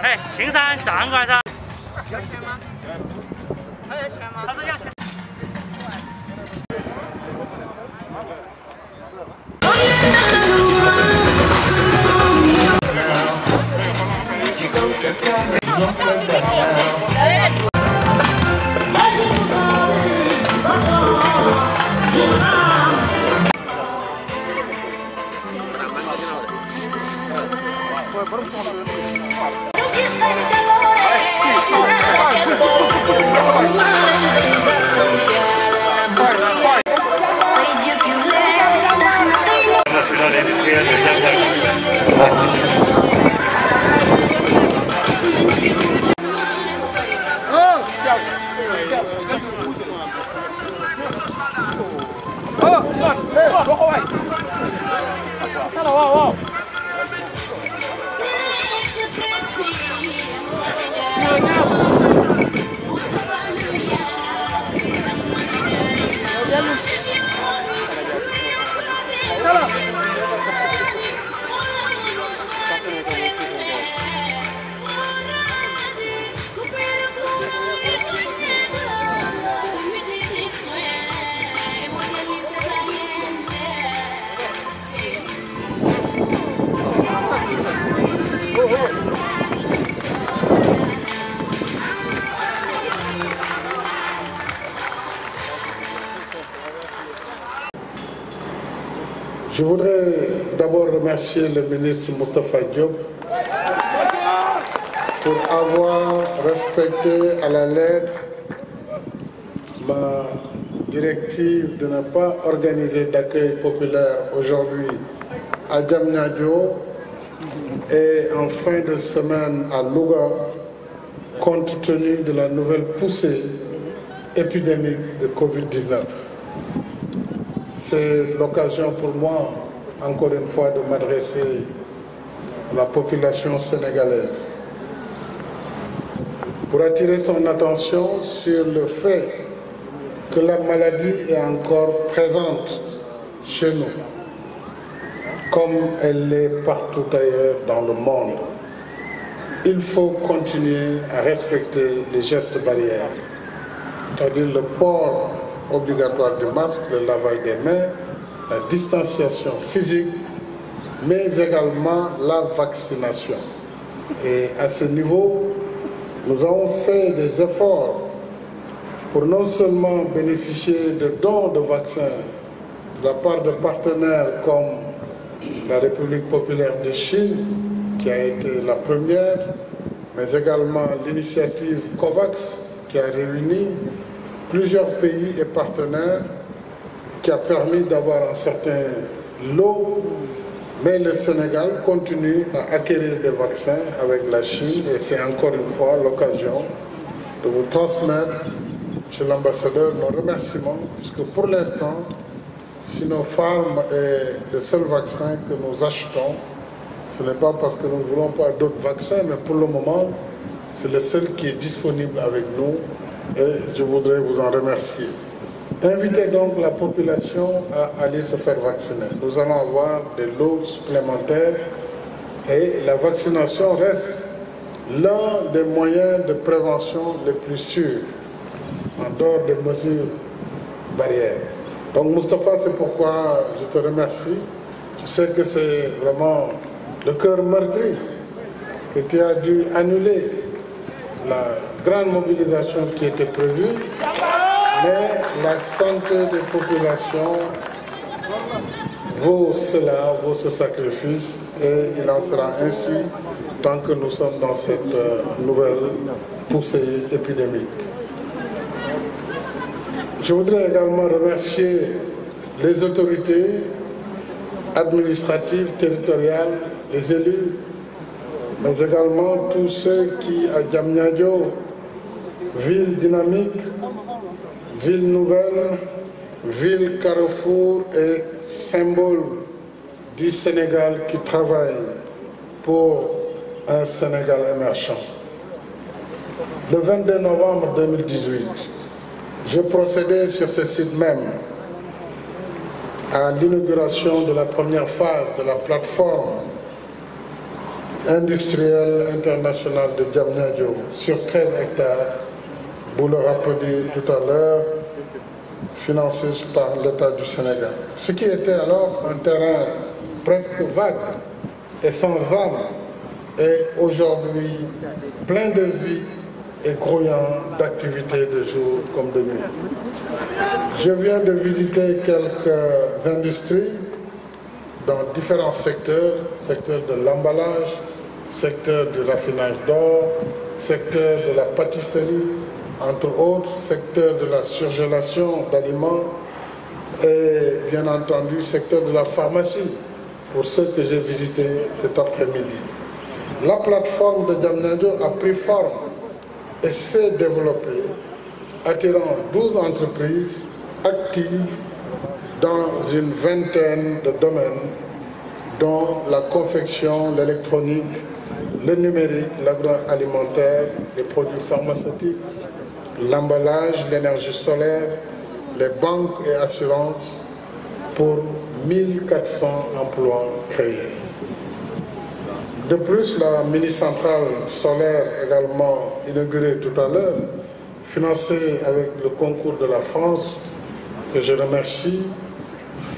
哎，青山站过来噻。要钱吗？还要钱吗？他说要钱。Je voudrais d'abord remercier le ministre Moustapha Diop pour avoir respecté à la lettre ma directive de ne pas organiser d'accueil populaire aujourd'hui à Diamniadio et en fin de semaine à Louga, compte tenu de la nouvelle poussée épidémique de Covid-19. C'est l'occasion pour moi, encore une fois, de m'adresser à la population sénégalaise pour attirer son attention sur le fait que la maladie est encore présente chez nous, comme elle l'est partout ailleurs dans le monde. Il faut continuer à respecter les gestes barrières, c'est-à-dire le port obligatoire du masque, le lavage des mains, la distanciation physique, mais également la vaccination. Et à ce niveau, nous avons fait des efforts pour non seulement bénéficier de dons de vaccins de la part de partenaires comme la République populaire de Chine, qui a été la première, mais également l'initiative COVAX, qui a réuni plusieurs pays et partenaires, qui a permis d'avoir un certain lot, mais le Sénégal continue à acquérir des vaccins avec la Chine et c'est encore une fois l'occasion de vous transmettre chez l'ambassadeur nos remerciements, puisque pour l'instant, Sinopharm est le seul vaccin que nous achetons. Ce n'est pas parce que nous ne voulons pas d'autres vaccins, mais pour le moment, c'est le seul qui est disponible avec nous. Et je voudrais vous en remercier. Invitez donc la population à aller se faire vacciner. Nous allons avoir des lots supplémentaires et la vaccination reste l'un des moyens de prévention les plus sûrs, en dehors des mesures barrières. Donc Moustapha, c'est pourquoi je te remercie. Je sais que c'est vraiment le cœur meurtri que tu as dû annuler la grande mobilisation qui était prévue, mais la santé des populations vaut cela, vaut ce sacrifice, et il en sera ainsi tant que nous sommes dans cette nouvelle poussée épidémique. Je voudrais également remercier les autorités administratives, territoriales, les élus, mais également tous ceux qui, à Diamniadio, ville dynamique, ville nouvelle, ville carrefour et symbole du Sénégal qui travaillent pour un Sénégal émergent. Le 22 novembre 2018, je procédais sur ce site même à l'inauguration de la première phase de la plateforme industrielle internationale de Diamniadio sur 13 hectares, vous le rappeliez tout à l'heure, financée par l'État du Sénégal. Ce qui était alors un terrain presque vague et sans âme est aujourd'hui plein de vie et grouillant d'activités de jour comme de nuit. Je viens de visiter quelques industries dans différents secteurs, secteur de l'emballage, secteur du raffinage d'or, secteur de la pâtisserie, entre autres, secteur de la surgélation d'aliments et bien entendu secteur de la pharmacie, pour ceux que j'ai visités cet après-midi. La plateforme de Diamniadio a pris forme et s'est développée, attirant 12 entreprises actives dans une vingtaine de domaines, dont la confection, l'électronique, le numérique, l'agroalimentaire, les produits pharmaceutiques, l'emballage, l'énergie solaire, les banques et assurances, pour 1400 emplois créés. De plus, la mini-centrale solaire également inaugurée tout à l'heure, financée avec le concours de la France, que je remercie,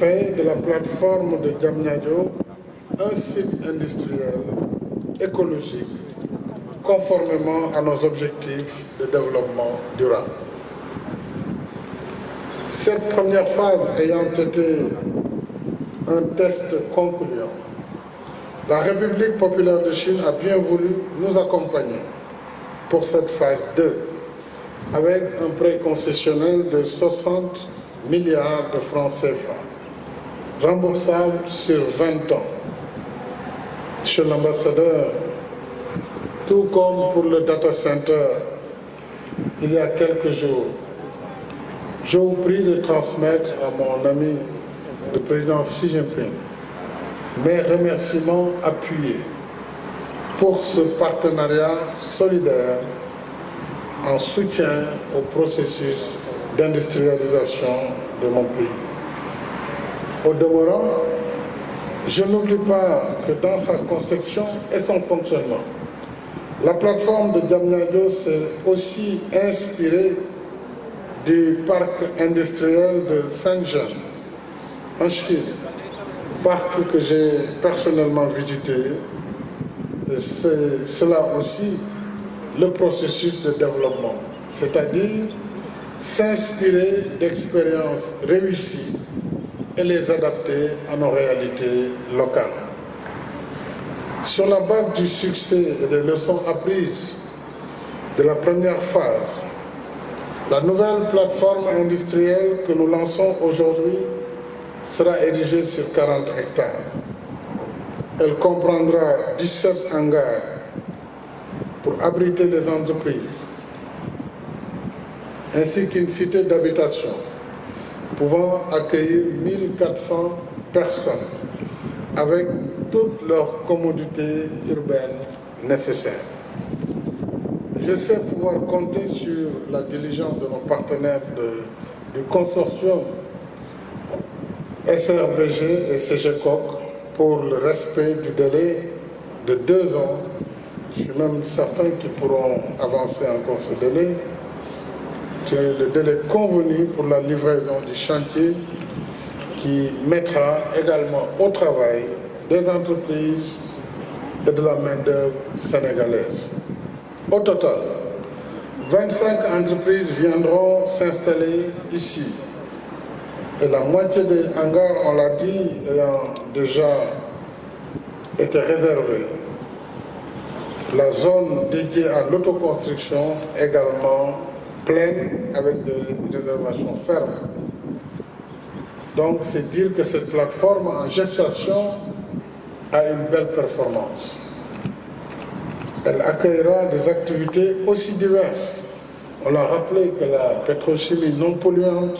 fait de la plateforme de Diamniadio un site industriel écologique conformément à nos objectifs de développement durable. Cette première phase ayant été un test concluant, la République populaire de Chine a bien voulu nous accompagner pour cette phase 2 avec un prêt concessionnel de 60 milliards de francs CFA, remboursable sur 20 ans. Chez l'ambassadeur, tout comme pour le data center, il y a quelques jours, je vous prie de transmettre à mon ami le président Xi Jinping mes remerciements appuyés pour ce partenariat solidaire en soutien au processus d'industrialisation de mon pays. Au demeurant, je n'oublie pas que dans sa conception et son fonctionnement, la plateforme de Diamniadio s'est aussi inspirée du parc industriel de Shenzhen, en Chine, parc que j'ai personnellement visité. C'est cela aussi le processus de développement, c'est-à-dire s'inspirer d'expériences réussies et les adapter à nos réalités locales. Sur la base du succès et des leçons apprises de la première phase, la nouvelle plateforme industrielle que nous lançons aujourd'hui sera érigée sur 40 hectares. Elle comprendra 17 hangars pour abriter les entreprises, ainsi qu'une cité d'habitation pouvant accueillir 1400 personnes avec toutes leurs commodités urbaines nécessaires. Je sais pouvoir compter sur la diligence de nos partenaires du consortium SRVG et CGCOC pour le respect du délai de 2 ans. Je suis même certain qu'ils pourront avancer encore ce délai, qui est le délai convenu pour la livraison du chantier qui mettra également au travail des entreprises et de la main-d'œuvre sénégalaise. Au total, 25 entreprises viendront s'installer ici. Et la moitié des hangars, on l'a dit, ayant déjà été réservés. La zone dédiée à l'autoconstruction également pleine avec des réservations fermes. Donc c'est dire que cette plateforme en gestation a une belle performance. Elle accueillera des activités aussi diverses. On l'a rappelé que la pétrochimie non polluante,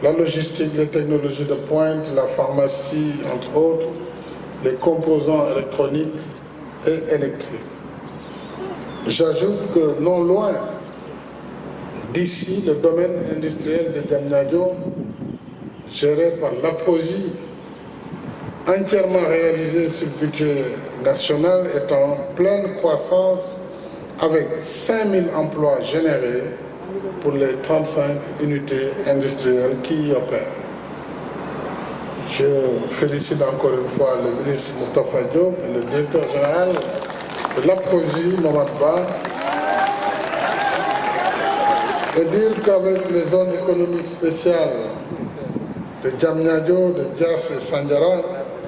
la logistique, les technologies de pointe, la pharmacie, entre autres, les composants électroniques et électriques. J'ajoute que non loin d'ici, le domaine industriel de Diamniadio, géré par l'APROSI, entièrement réalisé sur le budget national, est en pleine croissance avec 5000 emplois générés pour les 35 unités industrielles qui y opèrent. Je félicite encore une fois le ministre Moustapha Diop et le directeur général de l'APROSI, Mohamed Ba, et dire qu'avec les zones économiques spéciales de Diamniadio, de Diass et Sandiara,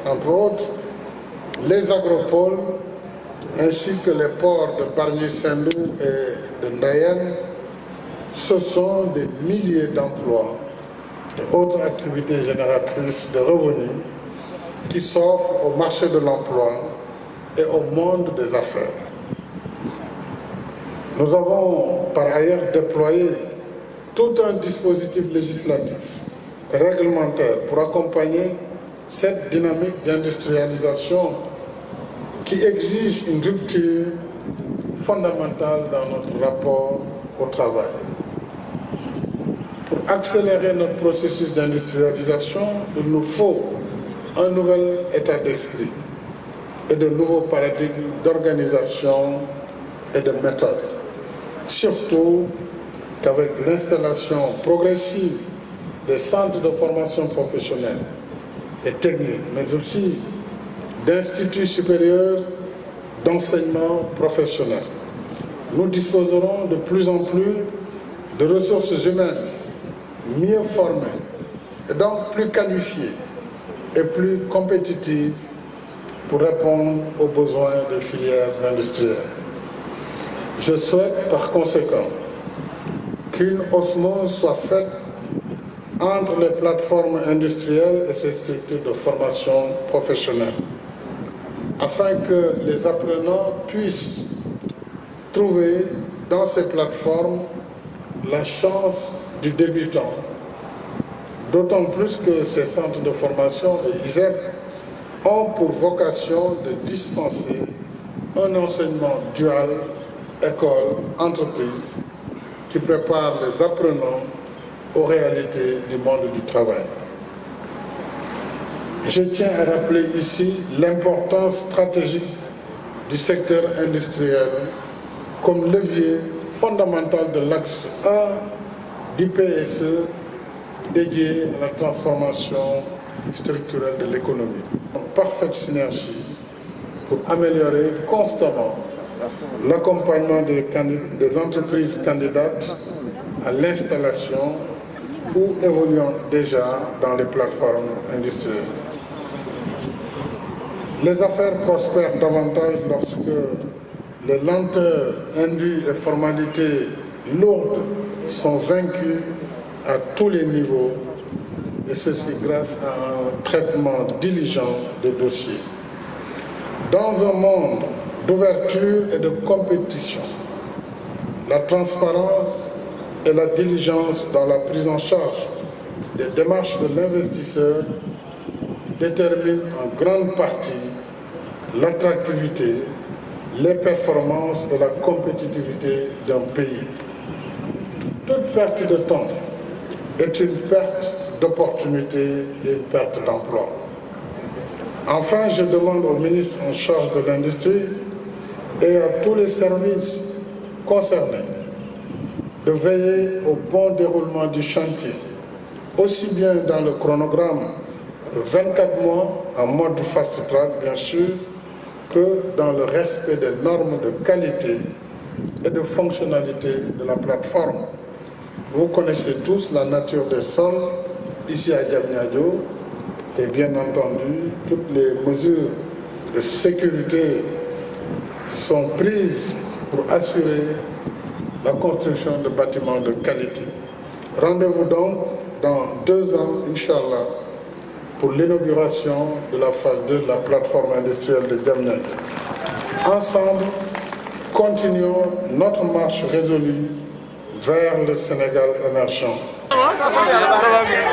entre autres, les agropoles, ainsi que les ports de Bargny-Saint-Loup et de Ndayen, ce sont des milliers d'emplois et autres activités génératrices de revenus qui s'offrent au marché de l'emploi et au monde des affaires. Nous avons par ailleurs déployé tout un dispositif législatif et réglementaire pour accompagner cette dynamique d'industrialisation qui exige une rupture fondamentale dans notre rapport au travail. Pour accélérer notre processus d'industrialisation, il nous faut un nouvel état d'esprit et de nouveaux paradigmes d'organisation et de méthode. Surtout qu'avec l'installation progressive des centres de formation professionnelle et technique, mais aussi d'instituts supérieurs d'enseignement professionnel, nous disposerons de plus en plus de ressources humaines mieux formées et donc plus qualifiées et plus compétitives pour répondre aux besoins des filières industrielles. Je souhaite par conséquent qu'une osmose soit faite entre les plateformes industrielles et ces structures de formation professionnelle, afin que les apprenants puissent trouver dans ces plateformes la chance du débutant, d'autant plus que ces centres de formation et ISEP ont pour vocation de dispenser un enseignement dual, école, entreprise, qui prépare les apprenants aux réalités du monde du travail. Je tiens à rappeler ici l'importance stratégique du secteur industriel comme levier fondamental de l'axe 1 du PSE dédié à la transformation structurelle de l'économie. En parfaite synergie pour améliorer constamment l'accompagnement des entreprises candidates à l'installation ou évoluant déjà dans les plateformes industrielles. Les affaires prospèrent davantage lorsque les lenteurs indues et formalités lourdes sont vaincues à tous les niveaux, et ceci grâce à un traitement diligent des dossiers. Dans un monde d'ouverture et de compétition, la transparence et la diligence dans la prise en charge des démarches de l'investisseur déterminent en grande partie l'attractivité, les performances et la compétitivité d'un pays. Toute perte de temps est une perte d'opportunité et une perte d'emploi. Enfin, je demande au ministre en charge de l'industrie et à tous les services concernés de veiller au bon déroulement du chantier, aussi bien dans le chronogramme de 24 mois en mode fast-track, bien sûr, que dans le respect des normes de qualité et de fonctionnalité de la plateforme. Vous connaissez tous la nature des sols ici à Diamniadio et bien entendu, toutes les mesures de sécurité sont prises pour assurer la construction de bâtiments de qualité. Rendez-vous donc dans 2 ans, Inch'Allah, pour l'inauguration de la phase 2 de la plateforme industrielle de Diamniadio. Ensemble, continuons notre marche résolue vers le Sénégal émergent. Ça va mieux.